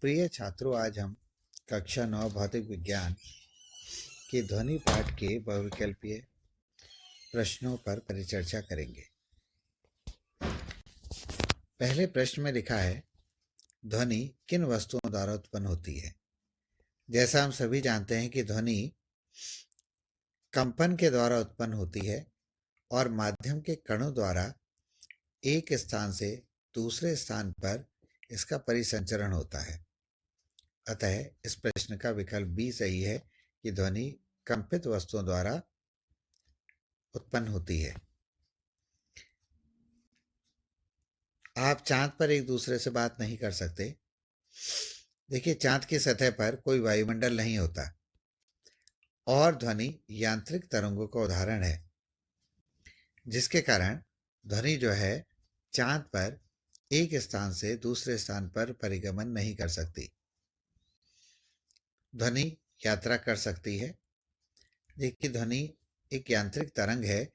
प्रिय छात्रों, आज हम कक्षा 9 भौतिक विज्ञान के ध्वनि पाठ के बहुविकल्पीय प्रश्नों पर परिचर्चा करेंगे। पहले प्रश्न में लिखा है, ध्वनि किन वस्तुओं द्वारा उत्पन्न होती है। जैसा हम सभी जानते हैं कि ध्वनि कंपन के द्वारा उत्पन्न होती है और माध्यम के कणों द्वारा एक स्थान से दूसरे स्थान पर इसका परिसंचरण होता है। अतः इस प्रश्न का विकल्प बी सही है कि ध्वनि कंपित वस्तुओं द्वारा उत्पन्न होती है। आप चांद पर एक दूसरे से बात नहीं कर सकते। देखिए, चांद की सतह पर कोई वायुमंडल नहीं होता और ध्वनि यांत्रिक तरंगों का उदाहरण है, जिसके कारण ध्वनि जो है चांद पर एक स्थान से दूसरे स्थान पर परिगमन नहीं कर सकती। ध्वनि यात्रा कर सकती है। देखिए, ध्वनि एक यांत्रिक तरंग है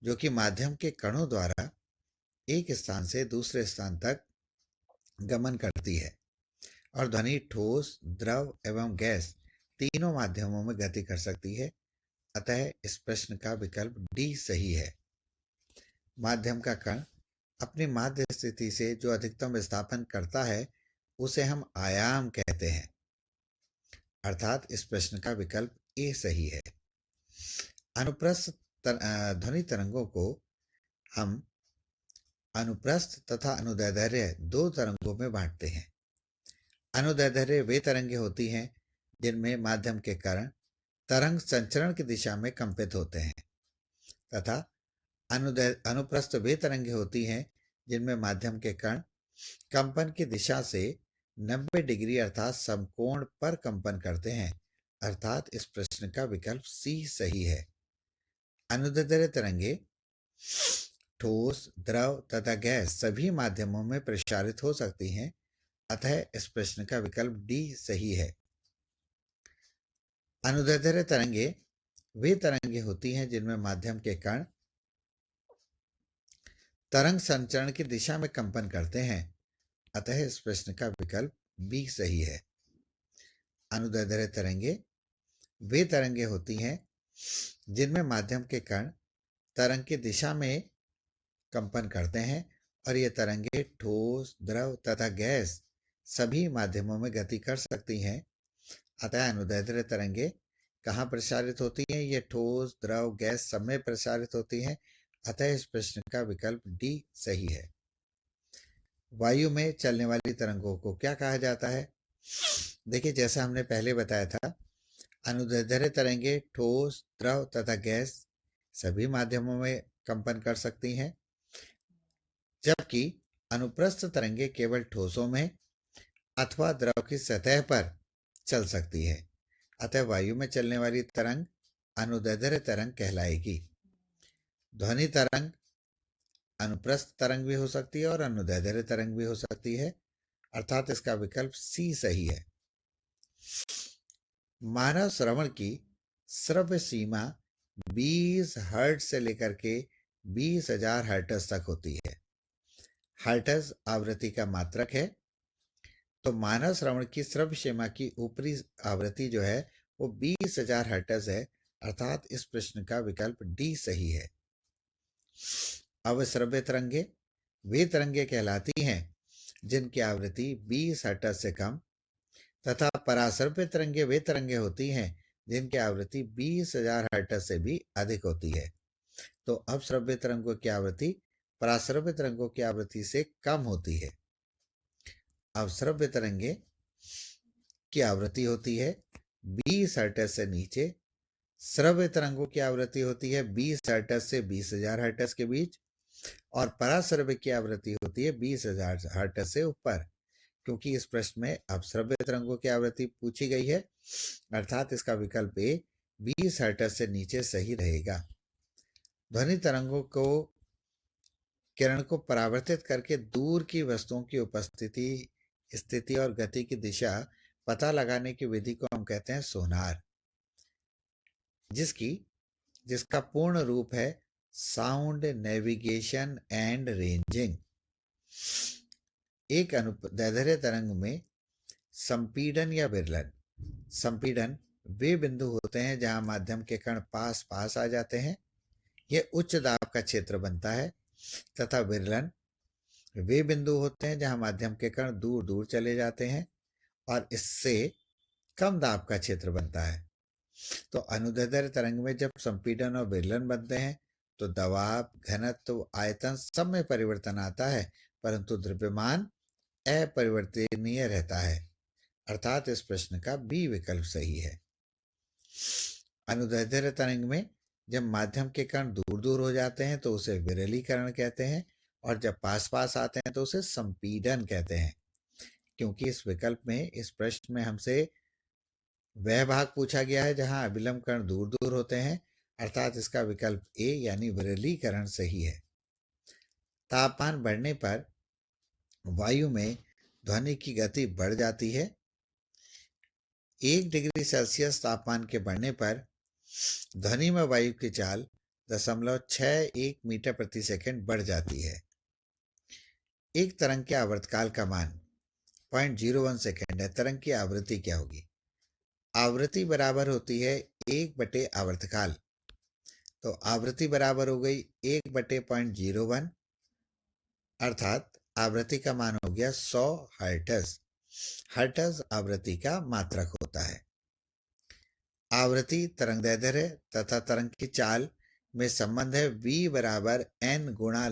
जो कि माध्यम के कणों द्वारा एक स्थान से दूसरे स्थान तक गमन करती है और ध्वनि ठोस, द्रव एवं गैस तीनों माध्यमों में गति कर सकती है। अतः इस प्रश्न का विकल्प डी सही है। माध्यम का कण अपनी माध्य स्थिति से जो अधिकतम विस्थापन करता है उसे हम आयाम कहते हैं, अर्थात इस प्रश्न का विकल्प ए सही है। अनुप्रस्थ ध्वनि तरंगों को हम अनुप्रस्थ तथा अनुदैर्ध्य दो तरंगों में बांटते हैं। अनुदैर्ध्य वे तरंगें होती हैं जिनमें माध्यम के कण तरंग संचरण की दिशा में कंपित होते हैं तथा अनुप्रस्थ वे तरंगें होती हैं जिनमें माध्यम के कण कंपन की दिशा से 90 डिग्री अर्थात समकोण पर कंपन करते हैं, अर्थात इस प्रश्न का विकल्प सी सही है। अनुदैर्ध्य तरंगे ठोस, द्रव तथा गैस सभी माध्यमों में प्रसारित हो सकती हैं, अतः इस प्रश्न का विकल्प डी सही है। अनुदैर्ध्य तरंगे वे तरंगे होती हैं जिनमें माध्यम के कण तरंग संचरण की दिशा में कंपन करते हैं, अतः इस प्रश्न का विकल्प बी सही है। अनुदैर्ध्य तरंगे वे तरंगे होती हैं जिनमें माध्यम के कण तरंग की दिशा में कंपन करते हैं और ये तरंगे ठोस, द्रव तथा गैस सभी माध्यमों में गति कर सकती हैं। अतः अनुदैर्ध्य तरंगे कहाँ प्रसारित होती हैं? ये ठोस, द्रव, गैस सब में प्रसारित होती हैं, अतः इस प्रश्न का विकल्प डी सही है। वायु में चलने वाली तरंगों को क्या कहा जाता है? देखिए, जैसा हमने पहले बताया था, अनुदैर्ध्य तरंगे ठोस, द्रव तथा गैस सभी माध्यमों में कंपन कर सकती हैं, जबकि अनुप्रस्थ तरंगे केवल ठोसों में अथवा द्रव की सतह पर चल सकती है। अतः वायु में चलने वाली तरंग अनुदैर्ध्य तरंग कहलाएगी। ध्वनि तरंग अनुप्रस्थ तरंग भी हो सकती है और अनुदैर्ध्य तरंग भी हो सकती है, अर्थात इसका विकल्प सी सही है। मानव श्रवण की श्रव्य सीमा 20 हर्ट्ज से लेकर के 20,000 हर्ट्ज तक होती है। हर्ट्ज आवृत्ति का मात्रक है, तो मानव श्रवण की श्रव्य सीमा की ऊपरी आवृत्ति जो है वो 20,000 हर्ट्ज है, अर्थात इस प्रश्न का विकल्प डी सही है। अवश्रव्य तरंगे वे तरंगे कहलाती हैं जिनकी आवृत्ति 20 हर्ट्ज से कम तथा पराश्रव्य तरंगे वे तरंगे होती हैं जिनकी आवृत्ति 20,000 हर्ट्ज से भी अधिक होती है। तो अवश्रव्य तरंगों की आवृत्ति पराश्रव्य तरंगों की आवृत्ति से कम होती है। अवश्रव्य तरंगे की आवृत्ति होती है 20 हर्ट्ज से नीचे, श्रव्य तरंगों की आवृत्ति होती है 20 हर्ट्ज से 20,000 हर्ट्ज के बीच और पराश्रव्य की आवृत्ति होती है 20,000 हर्ट्ज से ऊपर। क्योंकि इस प्रश्न में अपश्रव्य तरंगों की आवृत्ति पूछी गई है, अर्थात इसका विकल्प ए 20 हर्ट्ज से नीचे सही रहेगा। ध्वनि तरंगों को किरण को परावर्तित करके दूर की वस्तुओं की उपस्थिति, स्थिति और गति की दिशा पता लगाने की विधि को हम कहते हैं सोनार, जिसका पूर्ण रूप है साउंड नेविगेशन एंड रेंजिंग। एक अनुदैर्ध्य तरंग में संपीड़न या विरलन। संपीड़न वे बिंदु होते हैं जहां माध्यम के कण पास पास आ जाते हैं, यह उच्च दाब का क्षेत्र बनता है। तथा विरलन वे बिंदु होते हैं जहां माध्यम के कण दूर दूर चले जाते हैं और इससे कम दाब का क्षेत्र बनता है। तो अनुदैर्ध्य तरंग में जब संपीड़न और विरलन बनते हैं तो दबाव, घनत्व, आयतन सब में परिवर्तन आता है, परंतु द्रव्यमान अपरिवर्तनीय रहता है। अर्थात इस प्रश्न का बी विकल्प सही है। अनुदैर्ध्य तरंग में जब माध्यम के कण दूर दूर हो जाते हैं तो उसे विरलीकरण कहते हैं, और जब पास पास आते हैं तो उसे संपीड़न कहते हैं। क्योंकि इस विकल्प में, इस प्रश्न में हमसे वह भाग पूछा गया है जहां अभिलंब कण दूर दूर होते हैं, अर्थात इसका विकल्प ए यानी विरलीकरण सही है। तापमान बढ़ने पर वायु में ध्वनि की गति बढ़ जाती है। 1 डिग्री सेल्सियस तापमान के बढ़ने पर ध्वनि में वायु की चाल 0.61 मीटर प्रति सेकंड बढ़ जाती है। एक तरंग के आवर्तकाल का मान 0.01 सेकंड है। तरंग की आवृत्ति क्या होगी? आवृत्ति बराबर होती है 1/आवर्तकाल। तो आवृत्ति बराबर हो गई 1/0.01, अर्थात आवृत्ति का मान हो गया 100 हर्ट्ज। हर्ट्ज आवृत्ति का मात्रक होता है। आवृत्ति, तरंगदैर्ध्य तथा तरंग की चाल में संबंध है v बराबर n गुणा